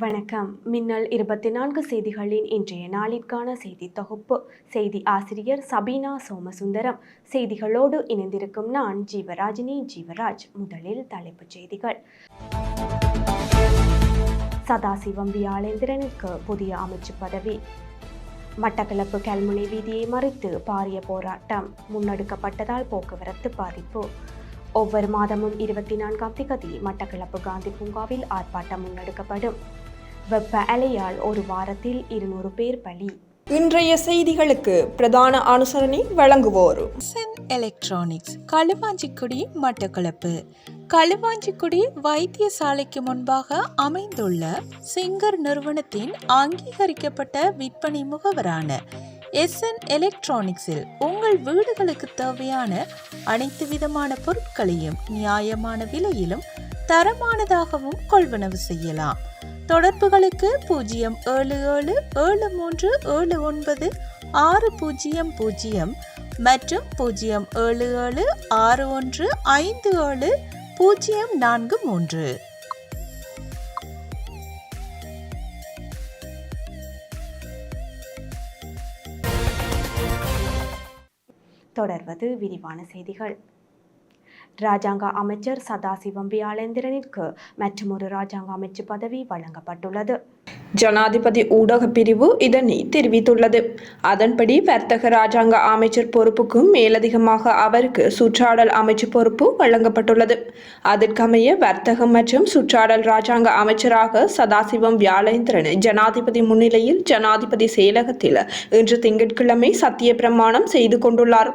வணக்கம். மின்னல் 24 செய்திகளின் இன்றைய நாளிற்கான செய்தி தொகுப்பு. செய்தி ஆசிரியர் சபீனா சோமசுந்தரம். செய்திகளோடு இணைந்திருக்கும் நான் ஜீவராஜ். முதலில் தலைப்புச் செய்திகள். சதாசிவம் வியாழேந்திரனுக்கு புதிய அமைச்சு பதவி. மட்டக்களப்பு கல்முனை வீதியை மறித்து பாரிய போராட்டம் முன்னெடுக்கப்பட்டதால் போக்குவரத்து பாதிப்பு. ஒவ்வொரு மாதமும் 24ஆம் திகதி மட்டக்களப்பு காந்தி பூங்காவில் ஆர்ப்பாட்டம் முன்னெடுக்கப்படும். வெப்ப அலையால் ஒரு வாரத்தில் 200 பேர் பலி. இன்றைய செய்திகளுக்கு பிரதான அனுசரணை வழங்குவோர் எஸ்என் எலக்ட்ரானிக்ஸ், களுவாஞ்சிக்குடி, மட்டக்களப்பு. களுவாஞ்சிக்குடி வைத்தியசாலைக்கு முன்பாக அமைந்துள்ள சிங்கர் நிறுவனத்தின் அங்கீகரிக்கப்பட்ட விற்பனை முகவரான எஸ்என் எலக்ட்ரானிக்ஸில் உங்கள் வீடுகளுக்கு தேவையான அனைத்து விதமான பொருட்களையும் நியாயமான விலையிலும் தரமானதாகவும் கொள்வனவு செய்யலாம். தொடர்புகளுக்கு 07773796000 மற்றும் 07761570043. தொடர்வது விரிவான செய்திகள். ராஜாங்க அமைச்சர் சதாசிவம் வியாழேந்திரனிற்கு மற்றொரு ராஜாங்க அமைச்சு பதவி வழங்கப்பட்டுள்ளது. ஜனாதிபதி ஊடக பிரிவு இதனை தெரிவித்துள்ளது. அதன்படி வர்த்தக ராஜாங்க அமைச்சர் பொறுப்புக்கும் மேலதிகமாக அவருக்கு சுற்றாடல் அமைச்சு பொறுப்பு வழங்கப்பட்டுள்ளது. அதற்கமைய வர்த்தகம் மற்றும் சுற்றாடல் ராஜாங்க அமைச்சராக சதாசிவம் வியாழேந்திரன் ஜனாதிபதி முன்னிலையில் ஜனாதிபதி செயலகத்தில் இன்று திங்கட்கிழமை சத்திய பிரமாணம் செய்து கொண்டுள்ளார்.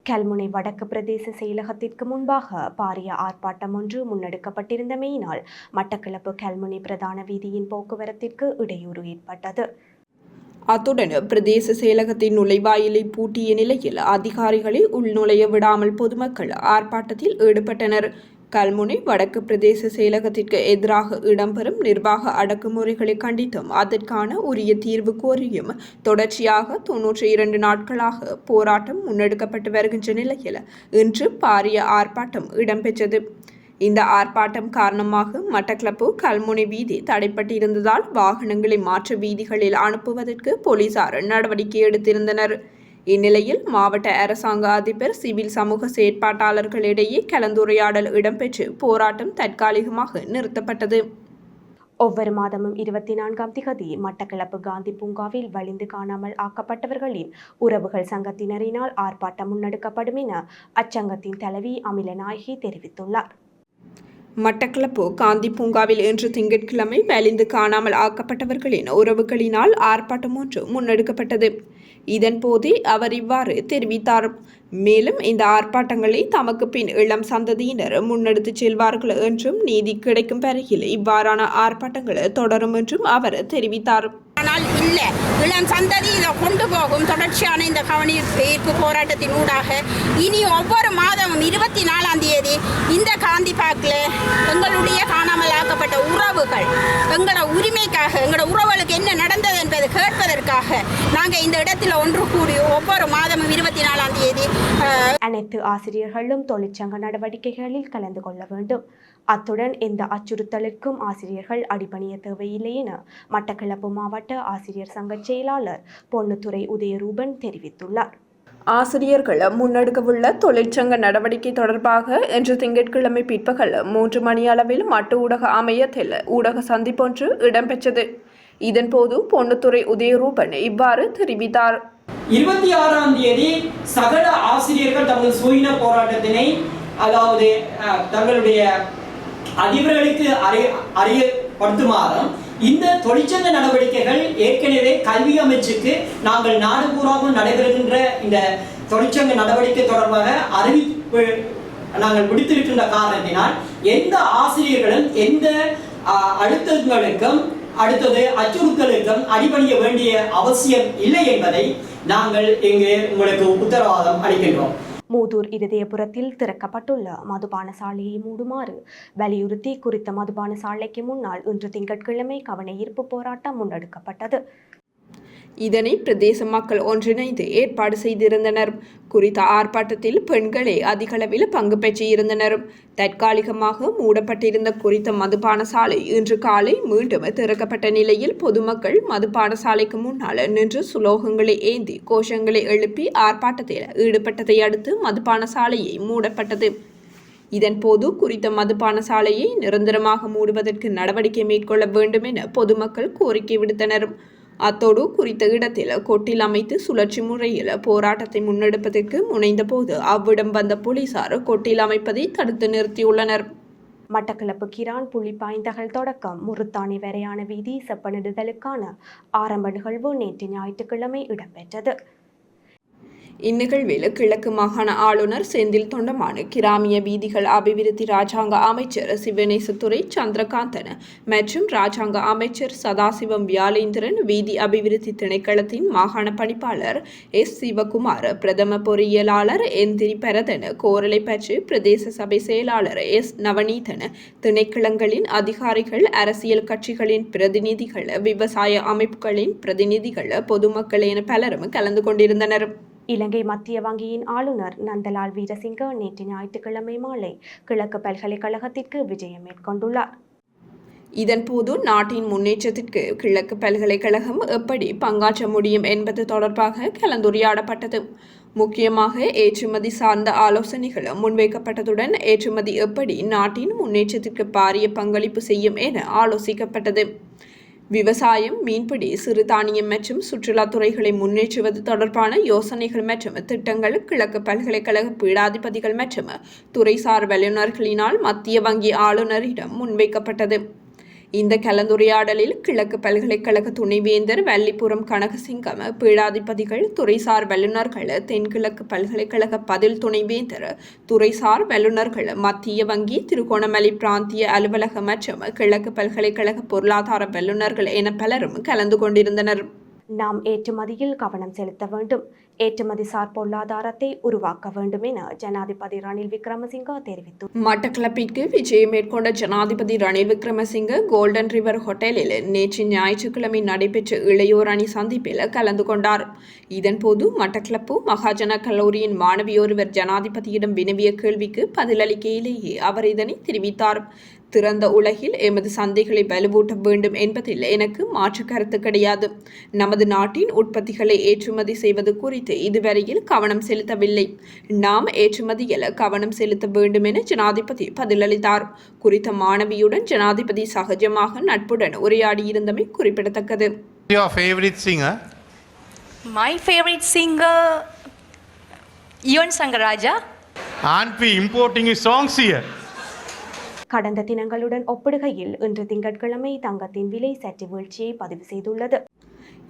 கல்முனை வடக்கு பிரதேச செயலகத்திற்கு முன்பாக பாரிய ஆர்ப்பாட்டம் ஒன்று முன்னெடுக்கப்பட்டிருந்தமையினால் மட்டக்களப்பு கல்முனை பிரதான வீதியின் போக்குவரத்திற்கு இடையூறு ஏற்பட்டது. அத்துடன் பிரதேச செயலகத்தின் நுழைவாயிலை பூட்டிய நிலையில் அதிகாரிகளை உள்நுழைய விடாமல் பொதுமக்கள் ஆர்ப்பாட்டத்தில் ஈடுபட்டனர். கல்முனை வடக்கு பிரதேச செயலகத்திற்கு எதிராக இடம்பெறும் நிர்வாக அடக்குமுறைகளை கண்டித்தும் அதற்கான உரிய தீர்வு கோரியும் தொடர்ச்சியாக 92 நாட்களாக போராட்டம் முன்னெடுக்கப்பட்டு வருகின்ற நிலையில் இன்று பாரிய ஆர்ப்பாட்டம் இடம்பெற்றது. இந்த ஆர்ப்பாட்டம் காரணமாக மட்டக்களப்பு கல்முனை வீதி தடைப்பட்டிருந்ததால் வாகனங்களை மாற்று வீதிகளில் அனுப்புவதற்கு போலீசார் நடவடிக்கை எடுத்திருந்தனர். இந்நிலையில் மாவட்ட அரசாங்க அதிபர் சிவில் சமூக செயற்பாட்டாளர்களிடையே கலந்துரையாடல் இடம்பெற்று போராட்டம் தற்காலிகமாக நிறுத்தப்பட்டது. ஒவ்வொரு மாதமும் 24ஆம் திகதி மட்டக்களப்பு காந்தி பூங்காவில் வலிந்து காணாமல் ஆக்கப்பட்டவர்களின் உறவுகள் சங்கத்தினரினால் ஆர்ப்பாட்டம் முன்னெடுக்கப்படும் என அச்சங்கத்தின் தலைவி அமிலநாயகி தெரிவித்துள்ளார். மட்டக்களப்பு காந்தி பூங்காவில் இன்று திங்கட்கிழமை வலிந்து காணாமல் ஆக்கப்பட்டவர்களின் உறவுகளினால் ஆர்ப்பாட்டம் ஒன்று முன்னெடுக்கப்பட்டது. இதன்போது அவர் இவ்வாறு தெரிவித்தார். மேலும் இந்த ஆர்ப்பாட்டங்களை தமக்கு பின் இளம் சந்ததியினர் முன்னெடுத்துச் செல்வார்கள் என்றும் நீதி கிடைக்கும் வரையில் இவ்வாறான ஆர்ப்பாட்டங்கள் தொடரும் என்றும் அவர் தெரிவித்தார். ஆனால் இல்லை, இளம் சந்ததி இதை கொண்டு போகும் தொடர்ச்சியான இந்த கவனிப்பு போராட்டத்தின் ஊடாக இனி ஒவ்வொரு மாதமும் 24ஆம் தேதி இந்த காந்தி பார்க்கில் எங்களுடைய காணாமல் ஆக்கப்பட்ட உறவுகள் எங்களோட உரிமைக்காக, எங்களோட உறவுகளுக்கு என்ன நடந்தது என்பதை கேட்பதற்காக நாங்கள் இந்த இடத்துல ஒன்று கூடி ஒவ்வொரு மாதமும் 24ஆம் தேதி அனைத்து ஆசிரியர்களும் தொழிற்சங்க நடவடிக்கைகளில் கலந்து கொள்ள வேண்டும். அத்துடன் எந்த அச்சுறுத்தலுக்கும் ஆசிரியர்கள் அடிபணிய தேவையில்லை என மட்டக்களப்பு மாவட்ட ஆசிரியர் சங்க செயலாளர் பொன்னுத்துறை உதயரூபன் தெரிவித்துள்ளார். ஆசிரியர்கள் முன்னெடுக்கவுள்ள தொழிற்சங்க நடவடிக்கை தொடர்பாக இன்று திங்கட்கிழமை பிற்பகல் 3 மணி அளவில் மட்டு ஊடக அமையத்தில் ஊடக சந்திப்பொன்று இடம்பெற்றது. இதன்போது பொன்னுத்துறை உதயரூபன் இவ்வாறு தெரிவித்தார். 26ஆம் தேதி சகல ஆசிரியர்கள் தங்கள் சுயின போராட்டத்தினை, அதாவது தங்களுடைய அதிபர்களுக்கு அறியப்படுத்துமாறும் இந்த தொழிற்சங்க நடவடிக்கைகள் ஏற்கனவே கல்வி அமைச்சுக்கு நாங்கள் நாடு பூராவும் நடைபெறுகின்ற இந்த தொழிற்சங்க நடவடிக்கை தொடர்பாக அறிவிப்பு நாங்கள் விடுத்திருக்கின்ற காரணத்தினால் எந்த ஆசிரியர்களும் எந்த அடுத்தது அச்சுறுத்தலுக்கும் அடிபணிய வேண்டிய அவசியம் இல்லை என்பதை நாங்கள் இங்கு உங்களுக்கு உத்தரவாதம் அளிக்கின்றோம். மூதூர் இருதயபுரத்தில் திறக்கப்பட்டுள்ள மதுபான சாலையை மூடுமாறு வலியுறுத்தி குறித்த மதுபான சாலைக்கு முன்னால் இன்று திங்கட்கிழமை கவன ஈர்ப்பு போராட்டம் முன்னெடுக்கப்பட்டது. இதனை பிரதேச மக்கள் ஒன்றிணைந்து ஏற்பாடு செய்திருந்தனர். குறித்த ஆர்ப்பாட்டத்தில் பெண்களே அதிகளவில் பங்கு பெற்றிருந்தனர். தற்காலிகமாக மூடப்பட்டிருந்த குறித்த மதுபான சாலை இன்று காலை மீண்டும் திறக்கப்பட்ட நிலையில் பொதுமக்கள் மதுபான சாலைக்கு முன்னால் நின்று சுலோகங்களை ஏந்தி கோஷங்களை எழுப்பி ஆர்ப்பாட்டத்தில் ஈடுபட்டதை அடுத்து மதுபான சாலையை மூடப்பட்டது. இதன்போது குறித்த மதுபான சாலையை நிரந்தரமாக மூடுவதற்கு நடவடிக்கை மேற்கொள்ள வேண்டும் என பொதுமக்கள் கோரிக்கை விடுத்தனர். அத்தோடு குறித்த இடத்தில் கொட்டில் அமைத்து சுழற்சி முறையில் போராட்டத்தை முன்னெடுப்பதற்கு முனைந்தபோது அவ்விடம் வந்த போலீசார் கொட்டில் அமைப்பதை தடுத்து நிறுத்தியுள்ளனர். மட்டக்களப்பு கிரான் புலிப்பாய்ந்தகல் தொடக்கம் முருத்தானி வரையான வீதி செப்பனிடுதலுக்கான ஆரம்ப நிகழ்வு நேற்று ஞாயிற்றுக்கிழமை இடம்பெற்றது. இந்நிகழ்வில் கிழக்கு மாகாண ஆளுநர் செந்தில் தொண்டமான், கிராமிய வீதிகள் அபிவிருத்தி ராஜாங்க அமைச்சர் சிவனேசத்துறை சந்திரகாந்தன் மற்றும் ராஜாங்க அமைச்சர் சதாசிவம் வியாலேந்திரன், வீதி அபிவிருத்தி திணைக்களத்தின் மாகாண பணிப்பாளர் எஸ் சிவகுமார், பிரதம பொறியியலாளர் என் திரிபரதன், கோரளைப்பற்று பிரதேச சபை செயலாளர் எஸ் நவநீதன், திணைக்களங்களின் அதிகாரிகள், அரசியல் கட்சிகளின் பிரதிநிதிகள், விவசாய அமைப்புகளின் பிரதிநிதிகள், பொதுமக்கள் என பலரும் கலந்து கொண்டிருந்தனர். இலங்கை மத்திய வங்கியின் ஆளுநர் நந்தலால் வீரசிங்க நேற்று ஞாயிற்றுக்கிழமை மாலை கிழக்கு பல்கலைக்கழகத்திற்கு விஜயம் மேற்கொண்டுள்ளார். இதன்போது நாட்டின் முன்னேற்றத்திற்கு கிழக்கு பல்கலைக்கழகம் எப்படி பங்காற்ற முடியும் என்பது தொடர்பாக கலந்துரையாடப்பட்டது. முக்கியமாக ஏற்றுமதி சார்ந்த ஆலோசனைகள் முன்வைக்கப்பட்டதுடன் ஏற்றுமதி எப்படி நாட்டின் முன்னேற்றத்திற்கு பாரிய பங்களிப்பு செய்யும் என ஆலோசிக்கப்பட்டது. விவசாயம், மீன்பிடி, சிறுதானியம் மற்றும் சுற்றுலாத்துறைகளை முன்னேற்றுவது தொடர்பான யோசனைகள் மற்றும் திட்டங்கள் கிழக்கு பல்கலைக்கழக பீடாதிபதிகள் மற்றும் துறைசார் வல்லுநர்களினால் மத்திய வங்கி ஆளுநரிடம் முன்வைக்கப்பட்டது. இந்த கலந்துரையாடலில் கிழக்கு பல்கலைக்கழக துணைவேந்தர் வல்லிபுரம் கனகசிங்கம், பீடாதிபதிகள், துறைசார் வல்லுநர்கள், தென்கிழக்கு பல்கலைக்கழக பதில் துணைவேந்தர், துறைசார் வல்லுநர்கள், மத்திய வங்கி, திருகோணமலை பிராந்திய அலுவலக மற்றும் கிழக்கு பல்கலைக்கழக பொருளாதார வல்லுநர்கள் என பலரும் கலந்து கொண்டிருந்தனர். நாம் ஏற்றுமதியில் கவனம் செலுத்த வேண்டும், ஏற்றுமதிசார் பொருளாதாரத்தை உருவாக்க வேண்டும் என ஜனாதிபதி ரணில் விக்ரமசிங்க தெரிவித்தார். மட்டக்களப்பிற்கு விஜயம் மேற்கொண்ட ஜனாதிபதி ரணில் விக்ரமசிங்க கோல்டன் ரிவர் ஹோட்டலில் நேற்று ஞாயிற்றுக்கிழமை நடைபெற்ற இளையோர் அணி சந்திப்பில் கலந்து கொண்டார். இதன்போது மட்டக்களப்பு மகாஜன கல்லூரியின் மாணவியொருவர் ஜனாதிபதியிடம் வினவிய கேள்விக்கு பதிலளிக்கையிலேயே அவர் இதனை தெரிவித்தார். திறந்த உலகில் எமது சந்தைகளை வலுவூட்ட வேண்டும் என்பதில் எனக்கு மாற்று கருத்து கிடையாது. நமது நாட்டின் உற்பத்திகளை ஏற்றுமதி செய்வது குறித்து இதுவரையில் கவனம் செலுத்தவில்லை. நாம் ஏற்றுமதியில் கவனம் செலுத்த வேண்டும் என ஜனாதிபதி பதிலளித்தார். குறித்த மாணவியுடன் ஜனாதிபதி சகஜமாக நட்புடன் உரையாடியிருந்தமை குறிப்பிடத்தக்கது. Your favorite singer? My favorite singer, Yuvan Shankar Raja. Aren't we importing his songs here? கடந்த தினங்களுடன் ஒப்பிடுகையில் இன்று திங்கட்கிழமை தங்கத்தின் விலை சற்று வீழ்ச்சியை பதிவு செய்துள்ளது.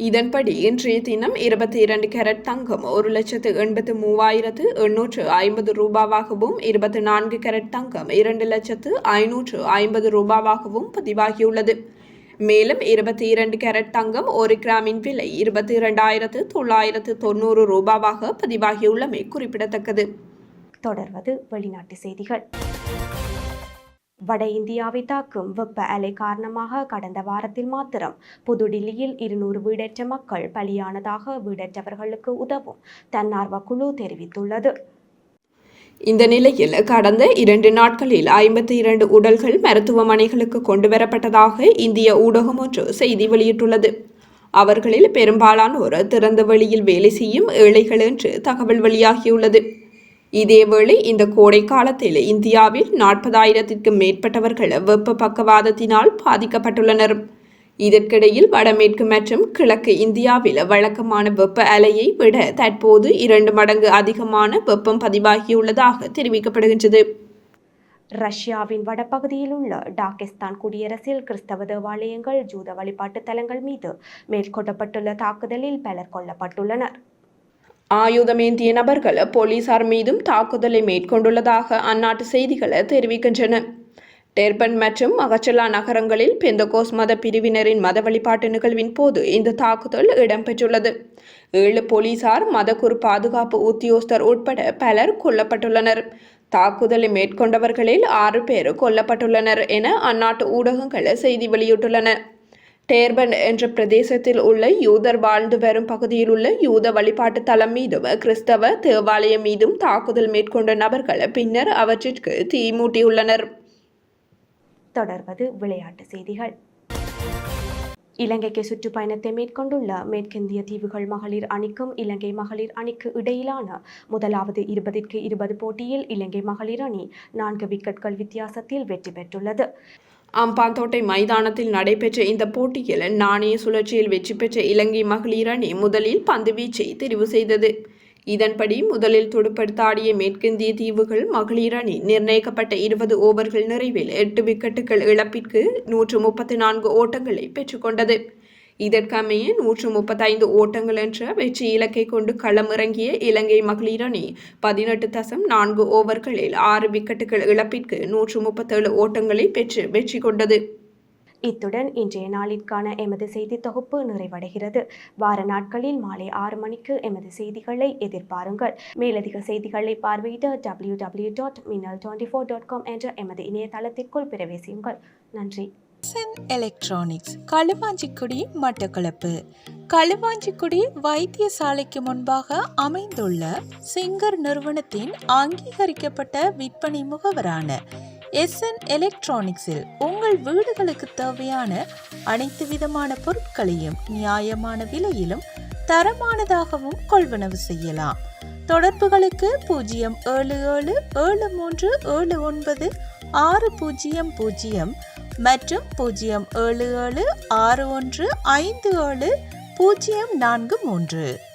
இதன்படி இன்றைய தினம் 22 கேரட் தங்கம் 1,83,850 ரூபாவாகவும் 24 கேரட் தங்கம் 2,550 ரூபாவாகவும் பதிவாகியுள்ளது. மேலும் 22 கேரட் தங்கம் 1 கிராமின் விலை 22,990 ரூபாவாக பதிவாகியுள்ளமை குறிப்பிடத்தக்கது. தொடர்வது வெளிநாட்டு செய்திகள். வட இந்தியாவை தாக்கும் வெப்ப அலை காரணமாக கடந்த வாரத்தில் மாத்திரம் புதுடில்லியில் 200 வீடற்ற மக்கள் பலியானதாக வீடற்றவர்களுக்கு உதவும் தன்னார்வ குழு தெரிவித்துள்ளது. இந்த நிலையில் கடந்த 2 நாட்களில் 52 உடல்கள் மருத்துவமனைகளுக்கு கொண்டுவரப்பட்டதாக இந்திய ஊடகம் ஒன்று செய்தி வெளியிட்டுள்ளது. அவர்களில் பெரும்பாலானோர் திறந்த வெளியில் வேலை செய்யும் ஏழைகள் என்று தகவல் வெளியாகியுள்ளது. இதேவேளை இந்த கோடை காலத்தில் இந்தியாவில் 40,000க்கும் மேற்பட்டவர்கள் வெப்ப பக்கவாதத்தினால் பாதிக்கப்பட்டுள்ளனர். இதற்கிடையில் வடமேற்கு மற்றும் கிழக்கு இந்தியாவில் வழக்கமான வெப்ப அலையை விட தற்போது 2 மடங்கு அதிகமான வெப்பம் பதிவாகியுள்ளதாக தெரிவிக்கப்படுகின்றது. ரஷ்யாவின் வடபகுதியில் உள்ள டாகெஸ்தான் குடியரசில் கிறிஸ்தவ தேவாலயங்கள், ஜூத வழிபாட்டு தலங்கள் மீது மேற்கொள்ளப்பட்டுள்ள தாக்குதலில் பலர் கொல்லப்பட்டுள்ளனர். ஆயுதமேந்திய நபர்கள் போலீசார் மீதும் தாக்குதலை மேற்கொண்டுள்ளதாக அந்நாட்டு செய்திகள் தெரிவிக்கின்றன. டெர்பன் மற்றும் மகச்சலா நகரங்களில் பெந்தகோஸ் மத பிரிவினரின் மத வழிபாட்டு நிகழ்வின் போது இந்த தாக்குதல் இடம்பெற்றுள்ளது. 7 போலீசார், மதகுரு பாதுகாப்பு உத்தியோகஸ்தர் உட்பட பலர் கொல்லப்பட்டுள்ளனர். தாக்குதலை மேற்கொண்டவர்களில் 6 பேர் கொல்லப்பட்டுள்ளனர் என அந்நாட்டு ஊடகங்கள் செய்தி வெளியிட்டுள்ளன. டேர்பன் என்ற பிரதேசத்தில் உள்ள யூதர் வாழ்ந்து வரும் பகுதியில் உள்ள யூத வழிபாட்டு தலம் மீதும் கிறிஸ்தவ தேவாலயம் மீதும் தாக்குதல் மேற்கொண்ட நபர்கள் பின்னர் அவற்றிற்கு தீ மூட்டியுள்ளனர். தொடர்வது விளையாட்டு செய்திகள். இலங்கைக்கு சுற்றுப்பயணத்தை மேற்கொண்டுள்ள மேற்கிந்திய தீவுகள் மகளிர் அணிக்கும் இலங்கை மகளிர் அணிக்கு இடையிலான முதலாவது 20-20 போட்டியில் இலங்கை மகளிர் அணி 4 விக்கெட்கள் வித்தியாசத்தில் வெற்றி பெற்றுள்ளது. அம்பாந்தோட்டை மைதானத்தில் நடைபெற்ற இந்த போட்டியில் நாணய சுழற்சியில் வெற்றி பெற்ற இலங்கை மகளிர் அணி முதலில் பந்து வீச்சை தெரிவு செய்தது. இதன்படி முதலில் துடுப்படுத்தாடிய மேற்கிந்திய தீவுகள் மகளிர் அணி நிர்ணயிக்கப்பட்ட 20 ஓவர்கள் நிறைவில் 8 விக்கெட்டுகள் இழப்பிற்கு 134 ஓட்டங்களை பெற்றுக்கொண்டது. இதற்கமைய 135 ஓட்டங்கள் என்ற வெற்றி இலக்கை கொண்டு களம் இறங்கிய இலங்கை மகளிர் அணி 18.4 ஓவர்களில் 6 விக்கெட்டுகள் இழப்பிற்கு 137 ஓட்டங்களை பெற்று வெற்றி கொண்டது. இத்துடன் இன்றைய நாளிற்கான எமது செய்தி தொகுப்பு நிறைவடைகிறது. வார நாட்களில் மாலை 6 மணிக்கு எமது செய்திகளை எதிர்பாருங்கள். மேலதிக செய்திகளை பார்வையிட www.minal24.com என்ற எமது இணையதளத்திற்குள் பிரவேசியுங்கள். நன்றி. SN electronics Kaluvanchikudy Mattakkalappu. களுவாஞ்சிக்குடி வைத்தியசாலைக்கு முன்பாக அமைந்துள்ள சிங்கர் நிறுவனத்தின் அங்கீகரிக்கப்பட்ட விற்பனை முகவரான எஸ்என் எலக்ட்ரானிக்ஸில் உங்கள் வீடுகளுக்கு தேவையான அனைத்து விதமான பொருட்களையும் நியாயமான விலையிலும் தரமானதாகவும் கொள்வனவு செய்யலாம். தொடர்புகளுக்கு 077379600 மற்றும் 07761570443.